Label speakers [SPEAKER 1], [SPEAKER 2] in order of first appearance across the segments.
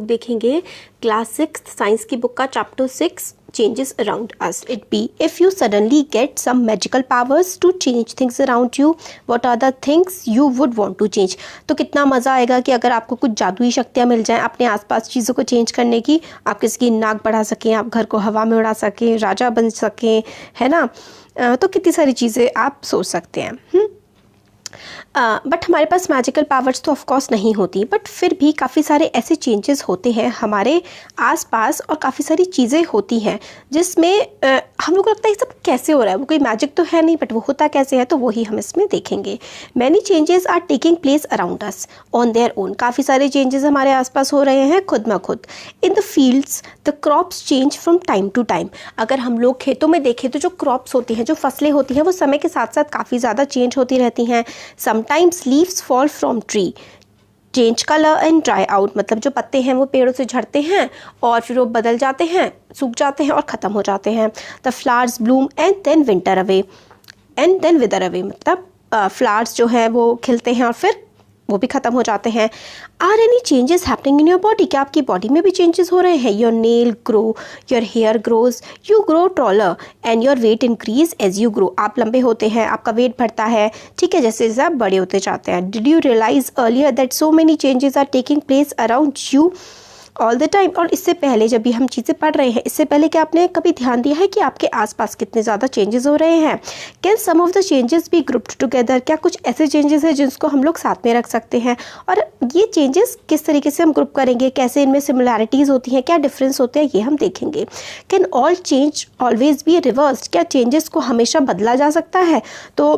[SPEAKER 1] देखेंगे class 6 science की book का chapter 6 changes around us. It be if you suddenly get some magical powers to change things around you, what are the things you would want to change? तो कितना मज़ा आएगा कि अगर आपको कुछ जादुई शक्तियाँ मिल जाएं अपने आसपास चीज़ों को चेंज करने की, आप किसी की नाक बढ़ा सकें, आप घर को हवा में उड़ा सकें, राजा बन सकें, है ना। तो कितनी सारी चीज़ें आप सोच सकते हैं। बट हमारे पास मैजिकल पावर्स तो ऑफकोर्स नहीं होती, बट फिर भी काफ़ी सारे ऐसे चेंजेस होते हैं हमारे आसपास और काफ़ी सारी चीज़ें होती हैं जिसमें हम लोग को लगता है ये सब कैसे हो रहा है, वो कोई मैजिक तो है नहीं, बट वो होता कैसे है, तो वही हम इसमें देखेंगे। Many changes are taking place around us on their own. काफ़ी सारे चेंजेस हमारे आसपास हो रहे हैं खुद ब खुद। In the fields the crops change from time to time. अगर हम लोग खेतों में देखें तो जो क्रॉप्स होती हैं, जो फसलें होती हैं, वो समय के साथ साथ काफ़ी ज़्यादा चेंज होती रहती हैं। Sometimes leaves fall from tree, change colour and dry out, मतलब जो पत्ते हैं वो पेड़ों से झड़ते हैं और फिर वो बदल जाते हैं, सूख जाते हैं और ख़त्म हो जाते हैं। The flowers bloom and then winter away and then wither away, मतलब फ्लावर्स जो है वो खिलते हैं और फिर वो भी ख़त्म हो जाते हैं। Are any changes happening in your body, क्या आपकी बॉडी में भी चेंजेस हो रहे हैं? Your nail grow, your hair grows, you grow taller and your weight increase as you grow. आप लंबे होते हैं, आपका वेट बढ़ता है, ठीक है, जैसे जैसे आप बड़े होते जाते हैं। Did you realise earlier that so many changes are taking place around you all the time? और इससे पहले जब भी हम चीज़ें पढ़ रहे हैं, इससे पहले क्या आपने कभी ध्यान दिया है कि आपके आसपास कितने ज़्यादा चेंजेस हो रहे हैं? Can some of the changes be grouped together, क्या कुछ ऐसे चेंजेस हैं जिसको हम लोग साथ में रख सकते हैं? और ये चेंजेस किस तरीके से हम ग्रुप करेंगे, कैसे इनमें सिमिलैरिटीज़ होती हैं, क्या डिफरेंस होते हैं, ये हम देखेंगे। Can all change always be reversed, क्या चेंजेस को हमेशा बदला जा सकता है? तो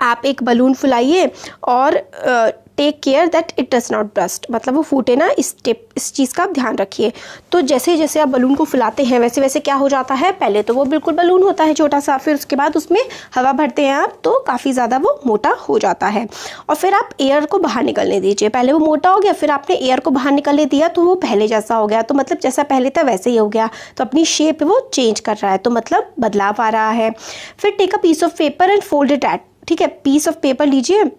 [SPEAKER 1] आप एक बलून फुलाइए और take care that it does not burst, मतलब वो फूटे ना, इस चीज़ का आप ध्यान रखिए। तो जैसे जैसे आप बलून को फुलाते हैं वैसे वैसे क्या हो जाता है, पहले तो वो बिल्कुल बलून होता है छोटा सा, फिर उसके बाद उसमें हवा भरते हैं आप तो काफ़ी ज़्यादा वो मोटा हो जाता है और फिर आप एयर को बाहर निकलने दीजिए। पहले वो मोटा हो गया, फिर आपने एयर को बाहर निकलने दिया तो वो पहले जैसा हो गया, तो मतलब जैसा पहले था वैसे ही हो गया, तो अपनी शेप वो चेंज कर रहा है, तो मतलब बदलाव आ रहा है। फिर take a piece of paper and fold it at, ठीक है, पीस ऑफ पेपर लीजिए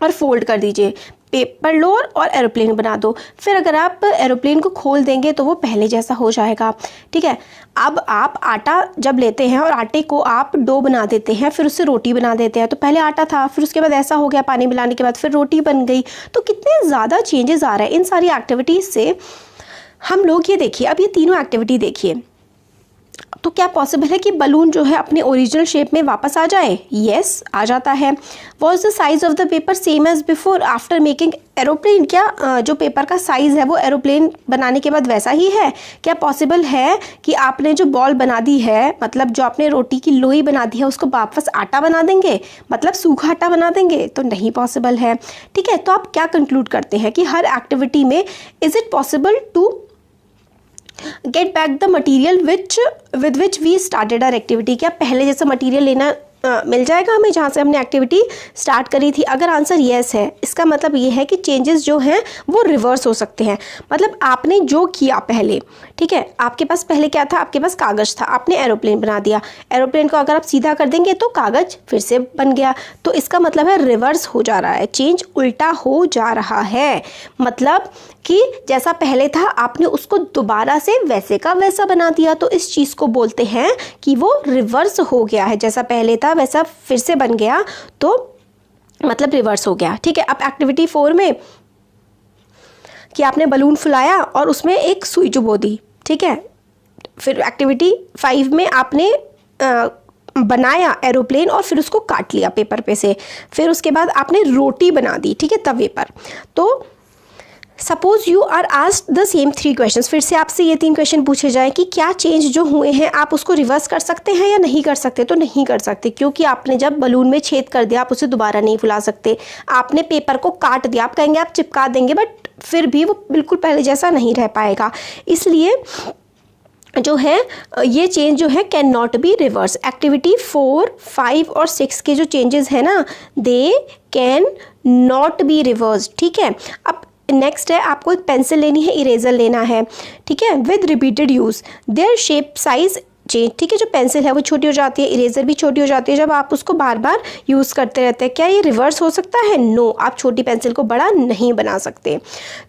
[SPEAKER 1] और फोल्ड कर दीजिए, पेपर लो और एरोप्लेन बना दो। फिर अगर आप एरोप्लेन को खोल देंगे तो वो पहले जैसा हो जाएगा, ठीक है। अब आप आटा जब लेते हैं और आटे को आप डो बना देते हैं, फिर उससे रोटी बना देते हैं, तो पहले आटा था, फिर उसके बाद ऐसा हो गया, पानी मिलाने के बाद फिर रोटी बन गई। तो कितने ज़्यादा चेंजेस आ रहे हैं इन सारी एक्टिविटीज़ से। हम लोग ये देखिए, अब ये तीनों एक्टिविटी देखिए, तो क्या पॉसिबल है कि बलून जो है अपने ओरिजिनल शेप में वापस आ जाए? यस, आ जाता है। Was the size of the paper same as before after making aeroplane, क्या जो पेपर का साइज़ है वो एरोप्लेन बनाने के बाद वैसा ही है? क्या पॉसिबल है कि आपने जो बॉल बना दी है, मतलब जो आपने रोटी की लोई बना दी है, उसको वापस आटा बना देंगे, मतलब सूखा आटा बना देंगे? तो नहीं पॉसिबल है, ठीक है। तो आप क्या कंक्लूड करते हैं कि हर एक्टिविटी में is it possible to get back the material with which we started our activity, क्या पहले जैसा मटीरियल लेना मिल जाएगा हमें जहाँ से हमने एक्टिविटी स्टार्ट करी थी? अगर आंसर येस है, इसका मतलब ये है कि चेंजेस जो हैं वो रिवर्स हो सकते हैं। मतलब आपने जो किया पहले, ठीक है, आपके पास पहले क्या था, आपके पास कागज़ था, आपने एरोप्लेन बना दिया, एरोप्लेन को अगर आप सीधा कर देंगे तो कागज़ फिर से बन गया, तो इसका मतलब है रिवर्स हो जा रहा है, चेंज उल्टा हो जा रहा है। मतलब कि जैसा पहले था आपने उसको दोबारा से वैसे का वैसा बना दिया, तो इस चीज़ को बोलते हैं कि वो रिवर्स हो गया है, जैसा पहले था वैसा फिर से बन गया, तो मतलब रिवर्स हो गया, ठीक है। अब एक्टिविटी 4 में कि आपने बलून फुलाया और उसमें एक सुई चुभो दी, ठीक है। फिर एक्टिविटी 5 में आपने बनाया एरोप्लेन और फिर उसको काट लिया पेपर पे से, फिर उसके बाद आपने रोटी बना दी, ठीक है, तवे पर। तो suppose you are asked the same 3 question, फिर से आपसे ये 3 क्वेश्चन पूछे जाएं कि क्या चेंज जो हुए हैं आप उसको रिवर्स कर सकते हैं या नहीं कर सकते? तो नहीं कर सकते, क्योंकि आपने जब बलून में छेद कर दिया आप उसे दोबारा नहीं फुला सकते। आपने पेपर को काट दिया, आप कहेंगे आप चिपका देंगे, बट फिर भी वो बिल्कुल पहले जैसा नहीं रह पाएगा। इसलिए जो है ये चेंज जो है can not be reverse. Activity 4, 5 और 6 के जो चेंजेस हैं ना, they can not be reverse, ठीक है। अब नेक्स्ट है, आपको एक पेंसिल लेनी है, इरेजर लेना है, ठीक है, with repeated use their shape size change, ठीक है। जो पेंसिल है वो छोटी हो जाती है, इरेजर भी छोटी हो जाती है जब आप उसको बार बार यूज़ करते रहते हैं। क्या ये रिवर्स हो सकता है? नो, आप छोटी पेंसिल को बड़ा नहीं बना सकते।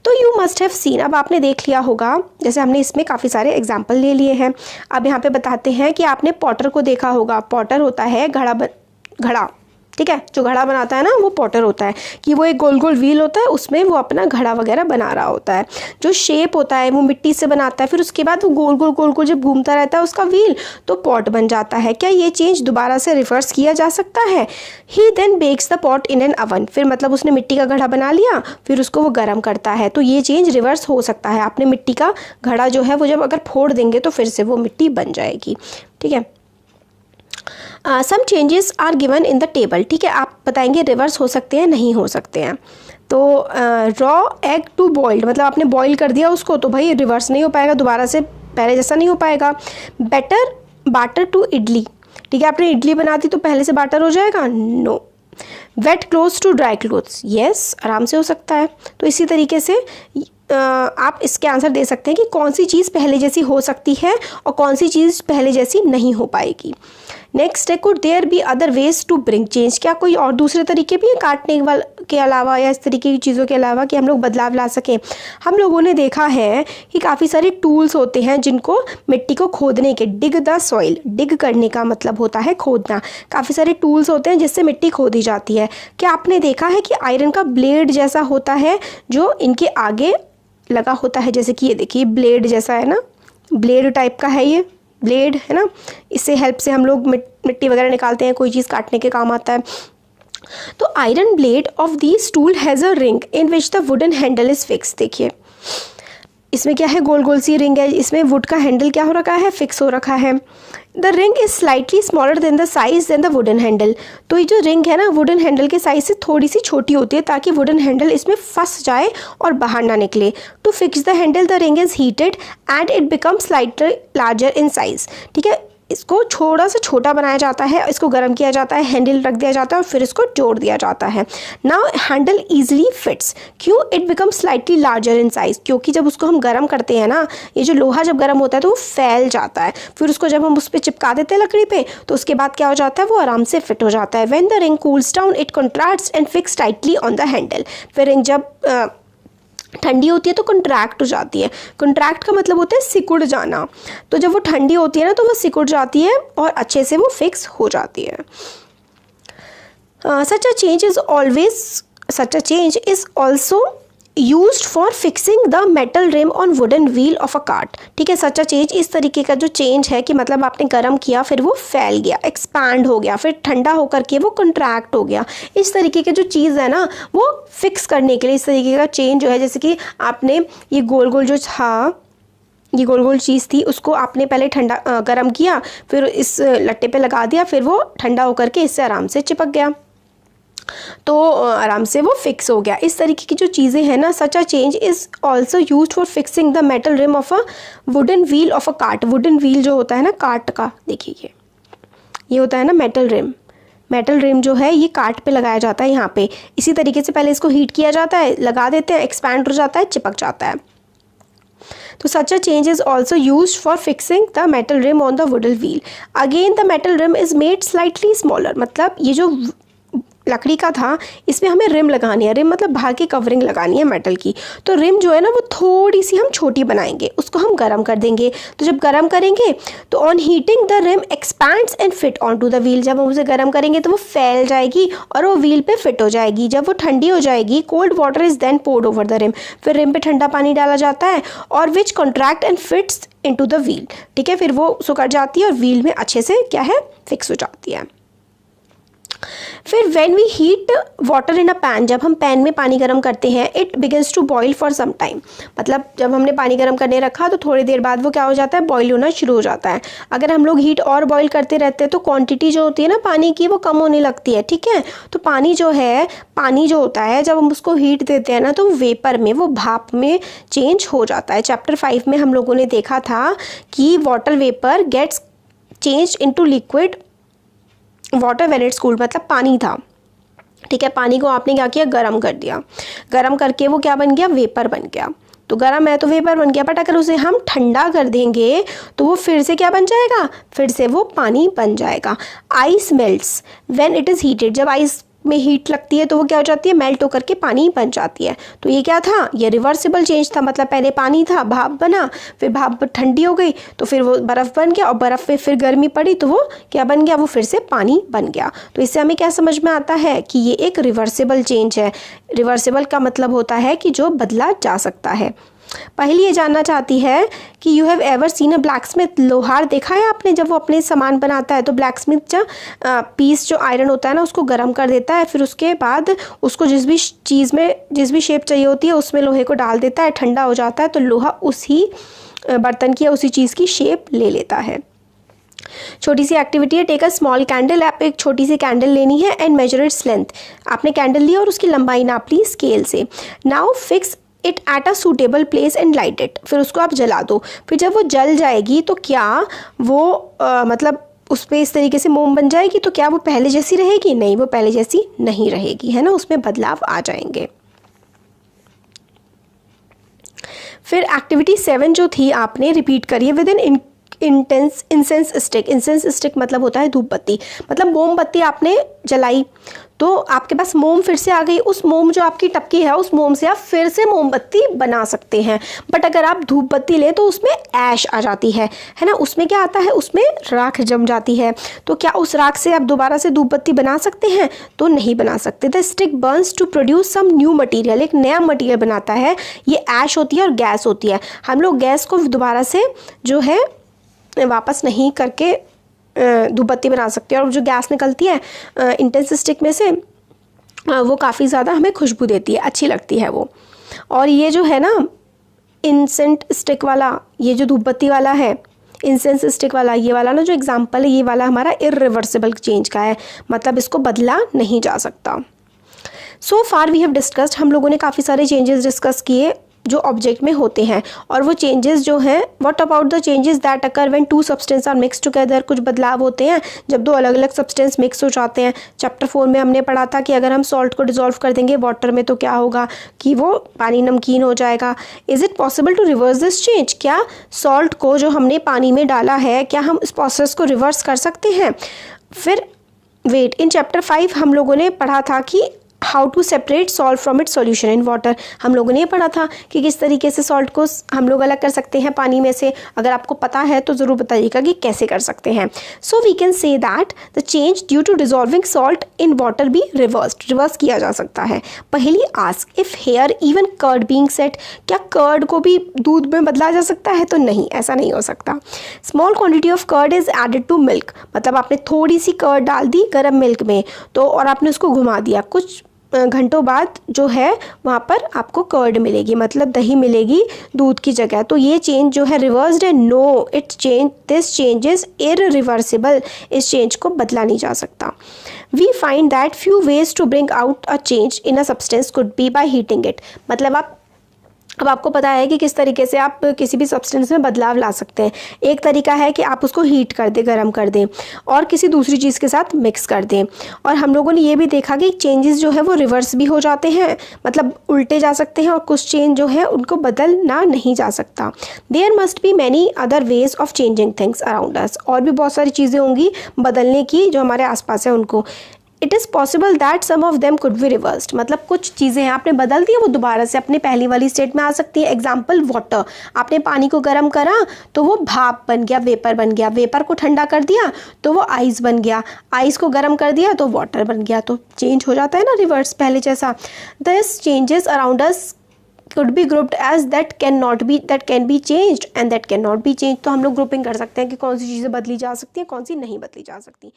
[SPEAKER 1] तो यू मस्ट हैव सीन, अब आपने देख लिया होगा, जैसे हमने इसमें काफ़ी सारे एग्जाम्पल ले लिए हैं। अब यहाँ पे बताते हैं कि आपने पॉटर को देखा होगा। पॉटर होता है घड़ा, ठीक है। जो घड़ा बनाता है ना वो पॉटर होता है, कि वो एक गोल गोल व्हील होता है, उसमें वो अपना घड़ा वगैरह बना रहा होता है। जो शेप होता है वो मिट्टी से बनाता है, फिर उसके बाद वो गोल गोल जब घूमता रहता है उसका व्हील, तो पॉट बन जाता है। क्या ये चेंज दोबारा से रिवर्स किया जा सकता है? He then bakes the pot in an oven, फिर मतलब उसने मिट्टी का घड़ा बना लिया, फिर उसको वो गर्म करता है। तो ये चेंज रिवर्स हो सकता है। आपने मिट्टी का घड़ा जो है वो जब अगर फोड़ देंगे तो फिर से वो मिट्टी बन जाएगी, ठीक है। Some changes are given in the table, ठीक है। आप बताएंगे रिवर्स हो सकते हैं, नहीं हो सकते हैं। तो रॉ एग टू बॉइल्ड, मतलब आपने बॉईल कर दिया उसको, तो भाई रिवर्स नहीं हो पाएगा, दोबारा से पहले जैसा नहीं हो पाएगा। बेटर बाटर टू इडली, ठीक है। आपने इडली बना दी तो पहले से बाटर हो जाएगा? No. Wet clothes to dry clothes, yes, आराम से हो सकता है। तो इसी तरीके से आप इसके आंसर दे सकते हैं कि कौन सी चीज़ पहले जैसी हो सकती है और कौन सी चीज़ पहले जैसी नहीं हो पाएगी। नेक्स्ट है, could there be other ways to bring change, क्या कोई और दूसरे तरीके भी है काटने के अलावा या इस तरीके की चीज़ों के अलावा कि हम लोग बदलाव ला सकें? हम लोगों ने देखा है कि काफ़ी सारे टूल्स होते हैं जिनको मिट्टी को खोदने के, डिग द सॉइल, डिग करने का मतलब होता है खोदना। काफ़ी सारे टूल्स होते हैं जिससे मिट्टी खोदी जाती है। क्या आपने देखा है कि आयरन का ब्लेड जैसा होता है जो इनके आगे लगा होता है, जैसे कि ये देखिए ब्लेड जैसा है ना, ब्लेड टाइप का है ये ब्लेड, है ना। इससे हेल्प से हम लोग मिट्टी वगैरह निकालते हैं, कोई चीज़ काटने के काम आता है। तो iron blade of this tool has a ring in which the wooden handle is fix, देखिए इसमें क्या है, गोल गोल सी रिंग है, इसमें वुड का हैंडल क्या हो रखा है, फिक्स हो रखा है। The ring is slightly smaller than the size than the wooden handle, तो ये जो रिंग है ना वुडन हैंडल के साइज से थोड़ी सी छोटी होती है ताकि वुडन हैंडल इसमें फंस जाए और बाहर ना निकले। To fix the handle the ring is heated and it becomes slightly larger in size, ठीक है। इसको थोड़ा सा छोटा बनाया जाता है, इसको गर्म किया जाता है, हैंडल रख दिया जाता है और फिर इसको जोड़ दिया जाता है। नाउ हैंडल ईजिली फिट्स, क्यों? It become slightly larger in size, क्योंकि जब उसको हम गर्म करते हैं ना, ये जो लोहा जब गर्म होता है तो वो फैल जाता है, फिर उसको जब हम उस पर चिपका देते हैं लकड़ी पे तो उसके बाद क्या हो जाता है, वो आराम से फिट हो जाता है। When the ring cools down it contracts and fix tightly on the handle, फिर रिंग जब ठंडी होती है तो कंट्रैक्ट हो जाती है। कंट्रैक्ट का मतलब होता है सिकुड़ जाना, तो जब वो ठंडी होती है ना तो वो सिकुड़ जाती है और अच्छे से वो फिक्स हो जाती है। Such a change is also used for fixing the metal rim on wooden wheel of a cart, ठीक है। सच अ चेंज इस तरीके का जो चेंज है कि मतलब आपने गर्म किया, फिर वो फैल गया, एक्सपैंड हो गया, फिर ठंडा होकर के वो कंट्रैक्ट हो गया। इस तरीके के जो चीज़ है ना वो फिक्स करने के लिए इस तरीके का चेंज जो है, जैसे कि आपने ये गोल गोल जो था, ये गोल गोल चीज़ थी, उसको आपने पहले गर्म किया, फिर इस लट्टे पे लगा दिया, फिर वो ठंडा होकर के इससे आराम से चिपक गया, तो आराम से वो फिक्स हो गया। इस तरीके की जो चीज़ें हैं ना, such a change is also used for fixing the metal rim of a wooden wheel of a cart. Wooden wheel जो होता है ना कार्ट का, देखिए ये होता है ना मेटल रिम, मेटल रिम जो है ये कार्ट पे लगाया जाता है यहाँ पे। इसी तरीके से पहले इसको हीट किया जाता है, लगा देते हैं, एक्सपैंड हो जाता है, चिपक जाता है। तो such a change is also used for fixing the metal rim on the wooden wheel. Again the metal rim is made slightly smaller, मतलब ये जो लकड़ी का था इसमें हमें रिम लगानी है, रिम मतलब बाहर की कवरिंग लगानी है मेटल की, तो रिम जो है ना वो थोड़ी सी हम छोटी बनाएंगे, उसको हम गर्म कर देंगे। तो जब गर्म करेंगे तो on heating the rim expands and fit on to the wheel, जब हम उसे गर्म करेंगे तो वो फैल जाएगी और वो व्हील पे फिट हो जाएगी। जब वो ठंडी हो जाएगी, cold water is then poured over the rim, फिर रिम पे ठंडा पानी डाला जाता है और which contract and fits into the wheel, ठीक है। फिर वो सुकड़ जाती है और व्हील में अच्छे से क्या है, फिक्स हो जाती है। फिर when we heat water in a pan, जब हम पैन में पानी गर्म करते हैं, it begins to boil for some time, मतलब जब हमने पानी गर्म करने रखा तो थोड़ी देर बाद वो क्या हो जाता है, बॉईल होना शुरू हो जाता है। अगर हम लोग हीट और बॉईल करते रहते हैं तो क्वांटिटी जो होती है ना पानी की वो कम होने लगती है, ठीक है। तो पानी जो होता है जब हम उसको हीट देते हैं ना तो वेपर में, वो भाप में चेंज हो जाता है। चैप्टर 5 में हम लोगों ने देखा था कि water vapour gets change into liquid water when it's cooled, मतलब पानी था, ठीक है। पानी को आपने क्या किया, गर्म कर दिया, गर्म करके वो क्या बन गया, वेपर बन गया, तो गर्म है तो वेपर बन गया, बट अगर उसे हम ठंडा कर देंगे तो वो फिर से क्या बन जाएगा, फिर से वो पानी बन जाएगा। Ice melts when it is heated, जब आइस में हीट लगती है तो वो क्या हो जाती है, मेल्ट होकर के पानी बन जाती है। तो ये क्या था, ये रिवर्सिबल चेंज था, मतलब पहले पानी था, भाप बना, फिर भाप ठंडी हो गई तो फिर वो बर्फ़ बन गया, और बर्फ़ में फिर गर्मी पड़ी तो वो क्या बन गया, वो फिर से पानी बन गया। तो इससे हमें क्या समझ में आता है कि ये एक रिवर्सिबल चेंज है। रिवर्सिबल का मतलब होता है कि जो बदला जा सकता है। पहली ये जानना चाहती है कि you have ever seen a black Smith, लोहार देखा है आपने जब वो अपने सामान बनाता है तो ब्लैक स्मिथ जो पीस जो आयरन होता है ना उसको गर्म कर देता है, फिर उसके बाद उसको जिस भी चीज़ में जिस भी शेप चाहिए होती है उसमें लोहे को डाल देता है, ठंडा हो जाता है तो लोहा उसी बर्तन की या उसी चीज़ की शेप ले लेता है। छोटी सी एक्टिविटी है, टेक अ स्मॉल कैंडल, आप एक छोटी सी कैंडल लेनी है एंड मेजर इट्स लेंथ, आपने कैंडल ली और उसकी लंबाई नाप ली स्केल से। Now fix it at a suitable place and light it, फिर उसको आप जला दो। फिर जब वो जल जाएगी तो क्या वो मतलब उस पर इस तरीके से मोम बन जाएगी, तो क्या वो पहले जैसी रहेगी, नहीं वो पहले जैसी नहीं रहेगी, है ना, उसमें बदलाव आ जाएंगे। फिर एक्टिविटी 7 जो थी आपने रिपीट करिए with in incense stick. Incense stick मतलब होता है धूप बत्ती, मतलब मोमबत्ती आपने जलाई तो आपके पास मोम फिर से आ गई, उस मोम जो आपकी टपकी है उस मोम से आप फिर से मोमबत्ती बना सकते हैं। बट अगर आप धूप बत्ती ले तो उसमें ऐश आ जाती है ना, उसमें क्या आता है, उसमें राख जम जाती है। तो क्या उस राख से आप दोबारा से धूप बत्ती बना सकते हैं, तो नहीं बना सकते। The stick burns to produce some new material, एक नया मटीरियल बनाता है। ये ऐश होती है और गैस होती है। हम लोग गैस को दोबारा से जो है वापस नहीं करके धूप बत्ती बना सकते हैं, और जो गैस निकलती है इंटेंस स्टिक में से वो काफ़ी ज़्यादा हमें खुशबू देती है, अच्छी लगती है वो। और ये जो है ना इंसेंट स्टिक वाला, ये जो धूप बत्ती वाला है इंसेंस स्टिक वाला, ये वाला ना जो एग्जाम्पल है ये वाला हमारा इर्रिवर्सिबल चेंज का है, मतलब इसको बदला नहीं जा सकता। सो फार वी हैव डिस्कस्ड, हम लोगों ने काफ़ी सारे चेंजेस डिस्कस किए जो ऑब्जेक्ट में होते हैं, और वो चेंजेस जो हैं, what about the changes that occur when two substance are mix together, कुछ बदलाव होते हैं जब दो अलग अलग सब्सटेंस मिक्स हो जाते हैं। चैप्टर 4 में हमने पढ़ा था कि अगर हम सॉल्ट को डिसॉल्व कर देंगे वाटर में तो क्या होगा कि वो पानी नमकीन हो जाएगा। Is it possible to reverse this change, क्या सॉल्ट को जो हमने पानी में डाला है क्या हम इस प्रोसेस को रिवर्स कर सकते हैं। फिर वेट, इन चैप्टर 5 हम लोगों ने पढ़ा था कि how to separate salt from it solution in water, हम लोगों ने ये पढ़ा था कि किस तरीके से सॉल्ट को हम लोग अलग कर सकते हैं पानी में से। अगर आपको पता है तो ज़रूर बताइएगा कि कैसे कर सकते हैं। So we can say that the change due to dissolving salt in water be reverse किया जा सकता है। पहली ask if here even curd being set, क्या कर्ड को भी दूध में बदला जा सकता है, तो नहीं, ऐसा नहीं हो सकता। Small quantity of curd is added to milk, मतलब आपने थोड़ी सी कर्ड डाल दी गर्म मिल्क में तो और आपने उसको घुमा दिया, कुछ घंटों बाद जो है वहाँ पर आपको कर्ड मिलेगी, मतलब दही मिलेगी दूध की जगह। तो ये चेंज जो है रिवर्स्ड है, no it change this change is irreversible, इस चेंज को बदला नहीं जा सकता। We find that few ways to bring out a change in a substance could be by heating it, मतलब अब आपको पता है कि किस तरीके से आप किसी भी सब्सटेंस में बदलाव ला सकते हैं। एक तरीका है कि आप उसको हीट कर दें, गर्म कर दें और किसी दूसरी चीज़ के साथ मिक्स कर दें। और हम लोगों ने ये भी देखा कि चेंजेस जो है वो रिवर्स भी हो जाते हैं, मतलब उल्टे जा सकते हैं, और कुछ चेंज जो है उनको बदलना नहीं जा सकता। There must be many other ways of changing things around us, और भी बहुत सारी चीज़ें होंगी बदलने की जो हमारे आसपास है उनको। It is possible that some of them could be reversed, मतलब कुछ चीज़ें हैं आपने बदल दी वो दोबारा से अपने पहली वाली स्टेट में आ सकती है। एग्जाम्पल वाटर, आपने पानी को गर्म करा तो वो भाप बन गया, वेपर बन गया, वेपर को ठंडा कर दिया तो वो आइस बन गया, आइस को गर्म कर दिया तो वाटर बन गया, तो चेंज हो जाता है ना रिवर्स पहले जैसा। This changes around us could be grouped as that can be changed and that cannot be changed, तो हम लोग ग्रुपिंग कर सकते हैं कि कौन सी चीज़ें बदली जा सकती हैं, कौन सी नहीं बदली जा सकती।